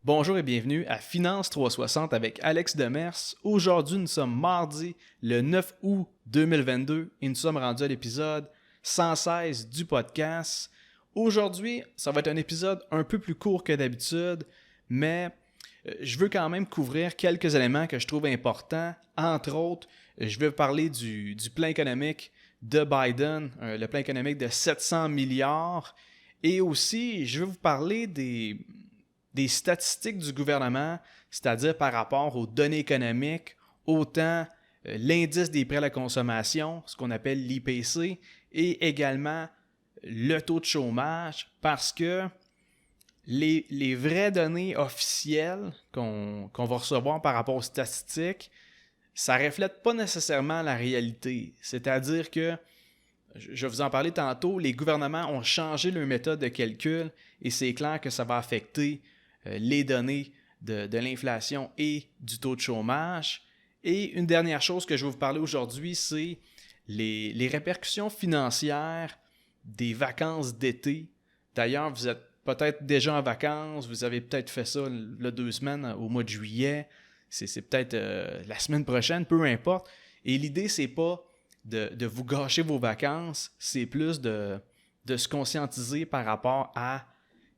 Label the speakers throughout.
Speaker 1: Bonjour et bienvenue à Finance 360 avec Alex Demers. Aujourd'hui, nous sommes mardi le 9 août 2022 et nous sommes rendus à l'épisode 116 du podcast. Aujourd'hui, ça va être un épisode un peu plus court que d'habitude, mais je veux quand même couvrir quelques éléments que je trouve importants. Entre autres, je vais parler du plan économique de Biden, le plan économique de 700 milliards. Et aussi, je vais vous parler des statistiques du gouvernement, c'est-à-dire par rapport aux données économiques, autant l'indice des prix à la consommation, ce qu'on appelle l'IPC, et également le taux de chômage, parce que les vraies données officielles qu'on va recevoir par rapport aux statistiques, ça ne reflète pas nécessairement la réalité. C'est-à-dire que, je vais vous en parler tantôt, les gouvernements ont changé leur méthode de calcul et c'est clair que ça va affecter les données de l'inflation et du taux de chômage. Et une dernière chose que je vais vous parler aujourd'hui, c'est les répercussions financières des vacances d'été. D'ailleurs, vous êtes peut-être déjà en vacances, vous avez peut-être fait ça il y a 2 semaines au mois de juillet, c'est peut-être la semaine prochaine, peu importe. Et l'idée, c'est pas de vous gâcher vos vacances, c'est plus de se conscientiser par rapport à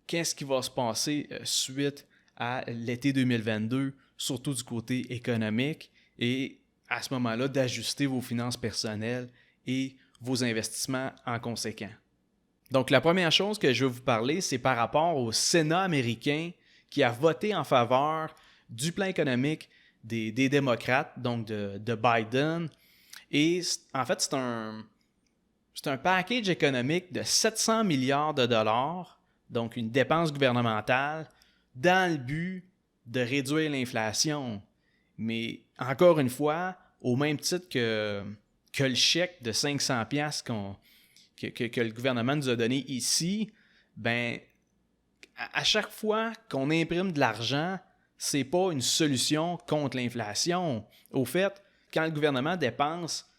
Speaker 1: qu'est-ce qui va se passer suite à l'été 2022, surtout du côté économique, et à ce moment-là, d'ajuster vos finances personnelles et vos investissements en conséquent. Donc, la première chose que je veux vous parler, c'est par rapport au Sénat américain qui a voté en faveur du plan économique des démocrates, donc de Biden. Et en fait, c'est un package économique de 700 milliards de dollars, donc une dépense gouvernementale, dans le but de réduire l'inflation. Mais encore une fois, au même titre que le chèque de 500$ que le gouvernement nous a donné ici, ben, à chaque fois qu'on imprime de l'argent, c'est pas une solution contre l'inflation. Au fait, quand le gouvernement dépense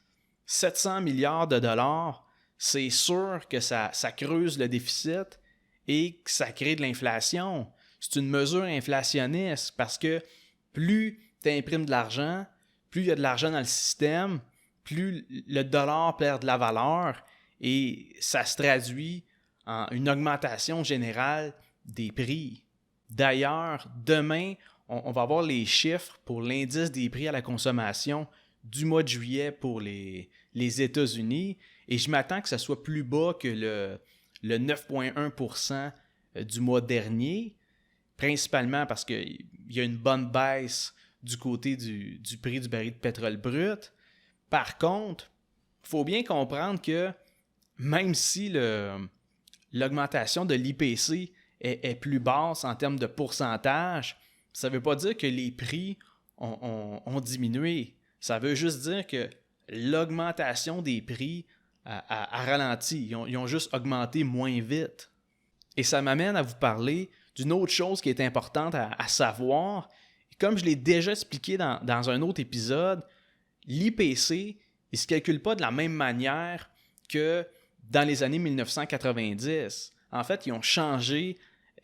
Speaker 1: 700 milliards de dollars, c'est sûr que ça creuse le déficit et que ça crée de l'inflation. C'est une mesure inflationniste parce que plus tu imprimes de l'argent, plus il y a de l'argent dans le système, plus le dollar perd de la valeur et ça se traduit en une augmentation générale des prix. D'ailleurs, demain, on va avoir les chiffres pour l'indice des prix à la consommation du mois de juillet pour les États-Unis et je m'attends que ça soit plus bas que le 9,1% du mois dernier, principalement parce qu'il y a une bonne baisse du côté du prix du baril de pétrole brut. Par contre, il faut bien comprendre que même si l'augmentation de l'IPC est plus basse en termes de pourcentage, ça ne veut pas dire que les prix ont diminué. Ça veut juste dire que l'augmentation des prix a ralenti. Ils ont juste augmenté moins vite. Et ça m'amène à vous parler d'une autre chose qui est importante à savoir. Comme je l'ai déjà expliqué dans un autre épisode, l'IPC, il ne se calcule pas de la même manière que dans les années 1990. En fait, ils ont changé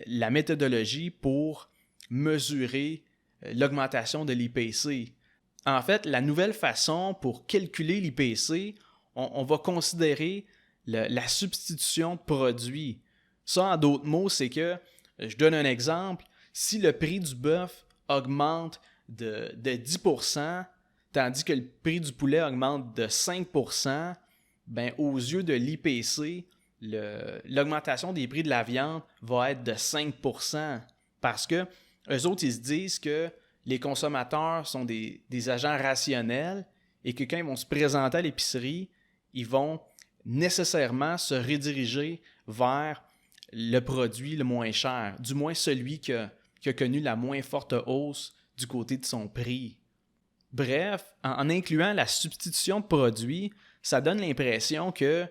Speaker 1: la méthodologie pour mesurer l'augmentation de l'IPC. En fait, la nouvelle façon pour calculer l'IPC, on va considérer la substitution de produits. Ça, en d'autres mots, c'est que, je donne un exemple, si le prix du bœuf augmente de 10%, tandis que le prix du poulet augmente de 5%, ben, aux yeux de l'IPC, l'augmentation des prix de la viande va être de 5%. Parce que eux autres, ils se disent que les consommateurs sont des agents rationnels et que quand ils vont se présenter à l'épicerie, ils vont nécessairement se rediriger vers le produit le moins cher, du moins celui qui a connu la moins forte hausse du côté de son prix. Bref, en incluant la substitution de produits, ça donne l'impression que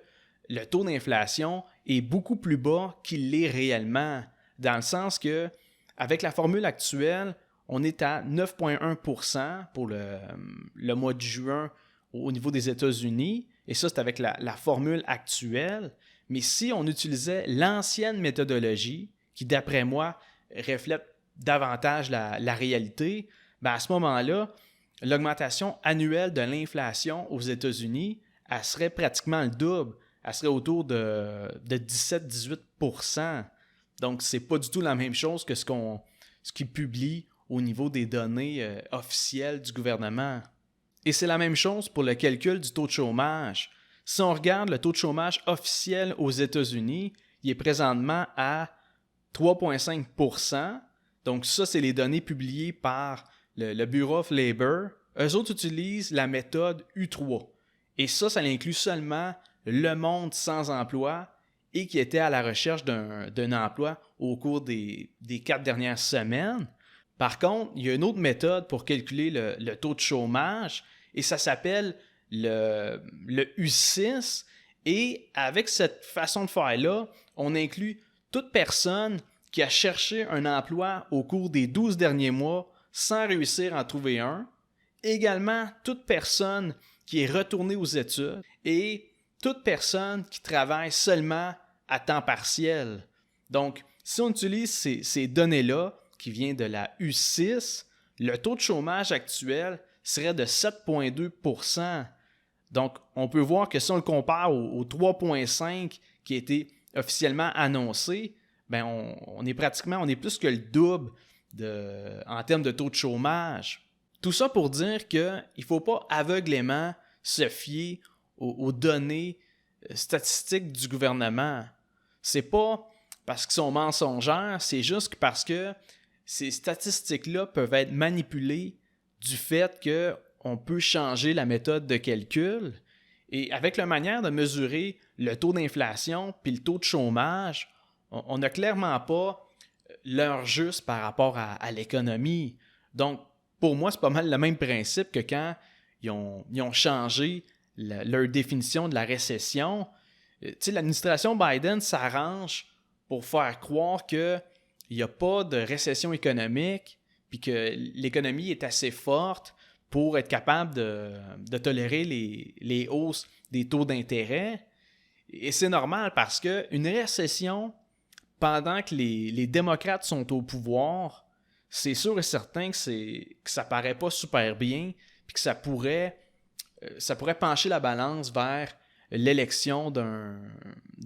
Speaker 1: le taux d'inflation est beaucoup plus bas qu'il l'est réellement, dans le sens que, avec la formule actuelle, on est à 9,1% pour le mois de juin au niveau des États-Unis, et ça, c'est avec la formule actuelle. Mais si on utilisait l'ancienne méthodologie, qui, d'après moi, reflète davantage la réalité, ben à ce moment-là, l'augmentation annuelle de l'inflation aux États-Unis, elle serait pratiquement le double. Elle serait autour de 17-18%. Donc, c'est pas du tout la même chose que ce qu'ils publient au niveau des données officielles du gouvernement. Et c'est la même chose pour le calcul du taux de chômage. Si on regarde le taux de chômage officiel aux États-Unis, il est présentement à 3,5%. Donc ça, c'est les données publiées par le Bureau of Labor. Eux autres utilisent la méthode U3. Et ça inclut seulement le monde sans emploi et qui était à la recherche d'un emploi au cours des 4 dernières semaines. Par contre, il y a une autre méthode pour calculer le taux de chômage et ça s'appelle le U6. Et avec cette façon de faire-là, on inclut toute personne qui a cherché un emploi au cours des 12 derniers mois sans réussir à en trouver un. Également, toute personne qui est retournée aux études et toute personne qui travaille seulement à temps partiel. Donc, si on utilise ces données-là, qui viennent de la U6, le taux de chômage actuel serait de 7,2%. Donc, on peut voir que si on le compare au 3,5% qui a été officiellement annoncé, ben on est plus que le double en termes de taux de chômage. Tout ça pour dire qu'il ne faut pas aveuglément se fier aux données statistiques du gouvernement. C'est pas parce qu'ils sont mensongères, c'est juste parce que ces statistiques-là peuvent être manipulées du fait qu'on peut changer la méthode de calcul. Et avec la manière de mesurer le taux d'inflation puis le taux de chômage, on n'a clairement pas l'heure juste par rapport à l'économie. Donc, pour moi, c'est pas mal le même principe que quand ils ont changé leur définition de la récession. Tu sais, l'administration Biden s'arrange pour faire croire qu'il n'y a pas de récession économique puis que l'économie est assez forte pour être capable de tolérer les hausses des taux d'intérêt. Et c'est normal parce qu'une récession, pendant que les démocrates sont au pouvoir, c'est sûr et certain que ça paraît pas super bien puis que ça pourrait pencher la balance vers l'élection d'un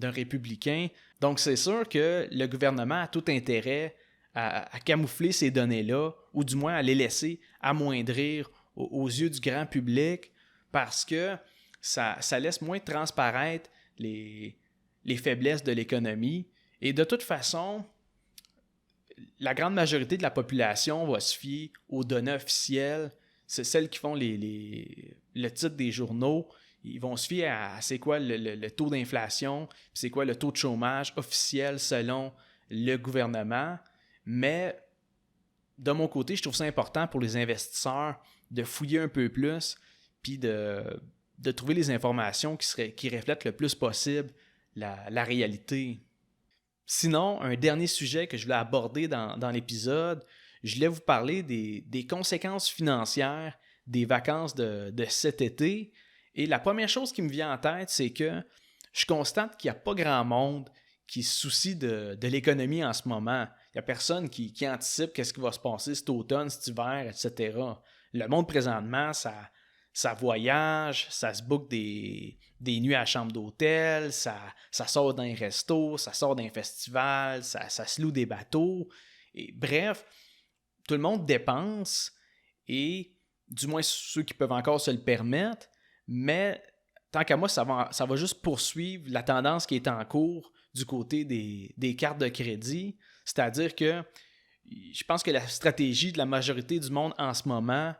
Speaker 1: républicain. Donc, c'est sûr que le gouvernement a tout intérêt à camoufler ces données-là, ou du moins à les laisser amoindrir aux yeux du grand public, parce que ça laisse moins transparaître les faiblesses de l'économie. Et de toute façon, la grande majorité de la population va se fier aux données officielles. C'est celles qui font le titre des journaux. Ils vont se fier à c'est quoi le taux d'inflation, c'est quoi le taux de chômage officiel selon le gouvernement. Mais de mon côté, je trouve ça important pour les investisseurs de fouiller un peu plus puis de trouver les informations qui reflètent le plus possible la réalité. Sinon, un dernier sujet que je voulais aborder dans l'épisode, je voulais vous parler des conséquences financières des vacances de cet été. Et la première chose qui me vient en tête, c'est que je constate qu'il n'y a pas grand monde qui se soucie de l'économie en ce moment. Il n'y a personne qui anticipe qu'est-ce qui va se passer cet automne, cet hiver, etc. Le monde présentement, ça voyage, ça se book des nuits à la chambre d'hôtel, ça sort d'un resto, ça sort d'un festival, ça se loue des bateaux. Et bref, tout le monde dépense et du moins ceux qui peuvent encore se le permettre, mais tant qu'à moi, ça va juste poursuivre la tendance qui est en cours du côté des cartes de crédit. C'est-à-dire que je pense que la stratégie de la majorité du monde en ce moment,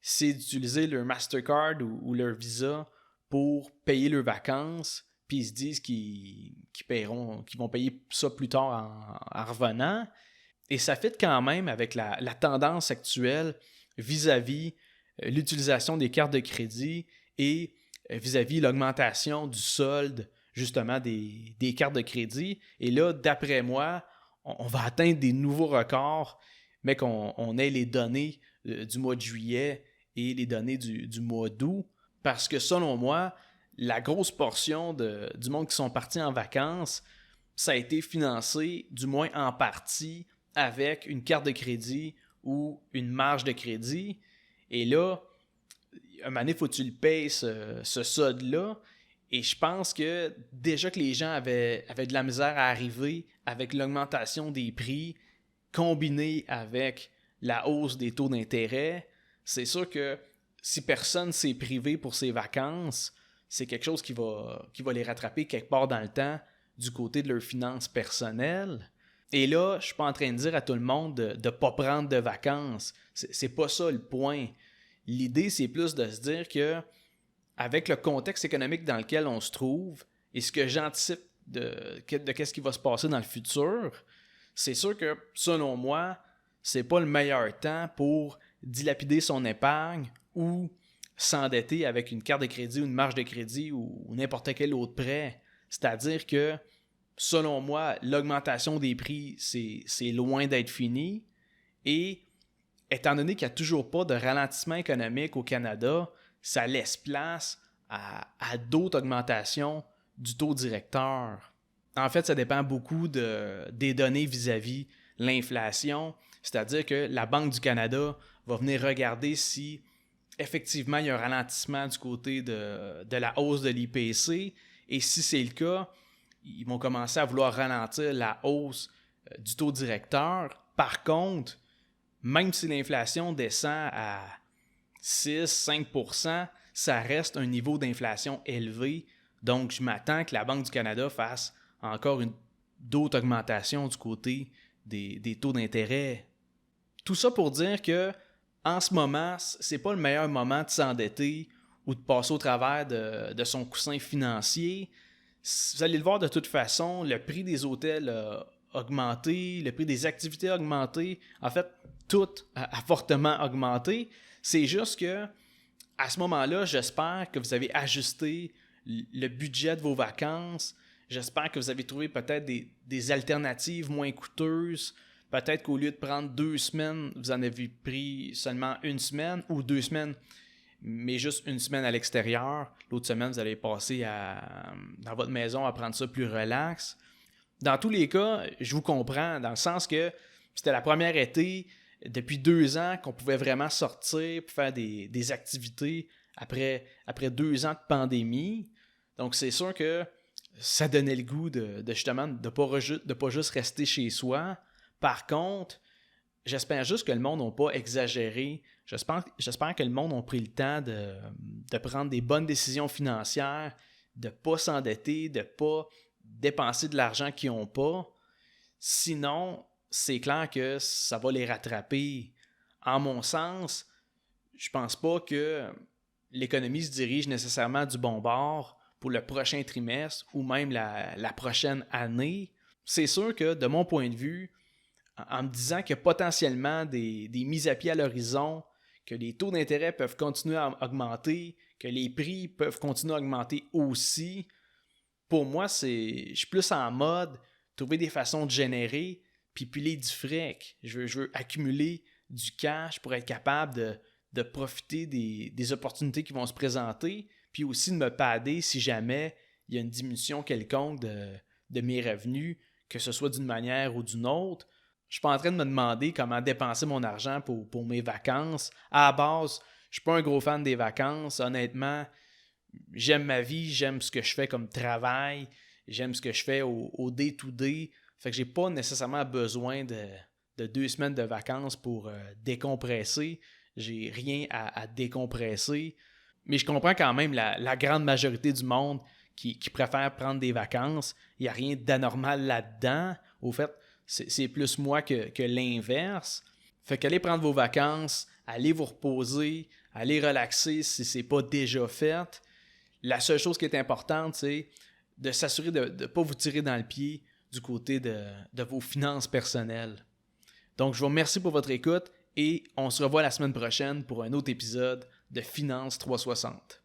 Speaker 1: c'est d'utiliser leur Mastercard ou leur Visa pour payer leurs vacances, puis ils se disent qu'ils vont payer ça plus tard en revenant. Et ça fit quand même avec la tendance actuelle vis-à-vis l'utilisation des cartes de crédit et vis-à-vis l'augmentation du solde, justement, des cartes de crédit. Et là, d'après moi, on va atteindre des nouveaux records, mais qu'on ait les données du mois de juillet et les données du mois d'août. Parce que selon moi, la grosse portion du monde qui sont partis en vacances, ça a été financé, du moins en partie, avec une carte de crédit ou une marge de crédit. Et là, un moment donné, il faut que tu le payes, ce solde-là. Et je pense que déjà que les gens avaient de la misère à arriver avec l'augmentation des prix combinée avec la hausse des taux d'intérêt, c'est sûr que si personne s'est privé pour ses vacances, c'est quelque chose qui va les rattraper quelque part dans le temps du côté de leurs finances personnelles. Et là, je suis pas en train de dire à tout le monde de ne pas prendre de vacances. C'est pas ça le point. L'idée, c'est plus de se dire que avec le contexte économique dans lequel on se trouve et ce que j'anticipe de qu'est-ce qui va se passer dans le futur, c'est sûr que, selon moi, c'est pas le meilleur temps pour dilapider son épargne ou s'endetter avec une carte de crédit ou une marge de crédit ou n'importe quel autre prêt. C'est-à-dire que, selon moi, l'augmentation des prix, c'est loin d'être fini. Et étant donné qu'il n'y a toujours pas de ralentissement économique au Canada, ça laisse place à d'autres augmentations du taux directeur. En fait, ça dépend beaucoup des données vis-à-vis l'inflation, c'est-à-dire que la Banque du Canada va venir regarder si effectivement il y a un ralentissement du côté de la hausse de l'IPC, et si c'est le cas, ils vont commencer à vouloir ralentir la hausse du taux directeur. Par contre, même si l'inflation descend à 6-5%, ça reste un niveau d'inflation élevé. Donc, je m'attends que la Banque du Canada fasse encore d'autres augmentations du côté des taux d'intérêt. Tout ça pour dire que en ce moment, c'est pas le meilleur moment de s'endetter ou de passer au travers de son coussin financier. Vous allez le voir de toute façon, le prix des hôtels a augmenté, le prix des activités a augmenté. En fait, tout a fortement augmenté. C'est juste que à ce moment-là, j'espère que vous avez ajusté le budget de vos vacances. J'espère que vous avez trouvé peut-être des alternatives moins coûteuses. Peut-être qu'au lieu de prendre 2 semaines, vous en avez pris seulement 1 semaine ou 2 semaines, mais juste 1 semaine à l'extérieur. L'autre semaine, vous allez passer dans votre maison à prendre ça plus relax. Dans tous les cas, je vous comprends, dans le sens que c'était la première été depuis 2 ans qu'on pouvait vraiment sortir pour faire des activités après 2 ans de pandémie. Donc, c'est sûr que ça donnait le goût de justement de pas juste rester chez soi. Par contre, j'espère juste que le monde n'a pas exagéré. J'espère que le monde a pris le temps de prendre des bonnes décisions financières, de ne pas s'endetter, de ne pas dépenser de l'argent qu'ils n'ont pas. Sinon, c'est clair que ça va les rattraper. En mon sens, je pense pas que l'économie se dirige nécessairement du bon bord pour le prochain trimestre ou même la prochaine année. C'est sûr que, de mon point de vue, en me disant qu'il y a potentiellement des mises à pied à l'horizon, que les taux d'intérêt peuvent continuer à augmenter, que les prix peuvent continuer à augmenter aussi, pour moi, je suis plus en mode trouver des façons de générer puis piler du fric. Je veux accumuler du cash pour être capable de profiter des opportunités qui vont se présenter, puis aussi de me padder si jamais il y a une diminution quelconque de mes revenus, que ce soit d'une manière ou d'une autre. Je suis pas en train de me demander comment dépenser mon argent pour mes vacances. À la base, je suis pas un gros fan des vacances. Honnêtement, j'aime ma vie, j'aime ce que je fais comme travail, j'aime ce que je fais au day-to-day. Fait que j'ai pas nécessairement besoin de 2 semaines de vacances pour décompresser. J'ai rien à décompresser. Mais je comprends quand même la grande majorité du monde qui préfère prendre des vacances. Il n'y a rien d'anormal là-dedans. Au fait, c'est plus moi que l'inverse. Fait qu'allez prendre vos vacances, allez vous reposer, allez relaxer si c'est pas déjà fait. La seule chose qui est importante, c'est de s'assurer de ne pas vous tirer dans le pied du côté de vos finances personnelles. Donc, je vous remercie pour votre écoute et on se revoit la semaine prochaine pour un autre épisode de Finance 360.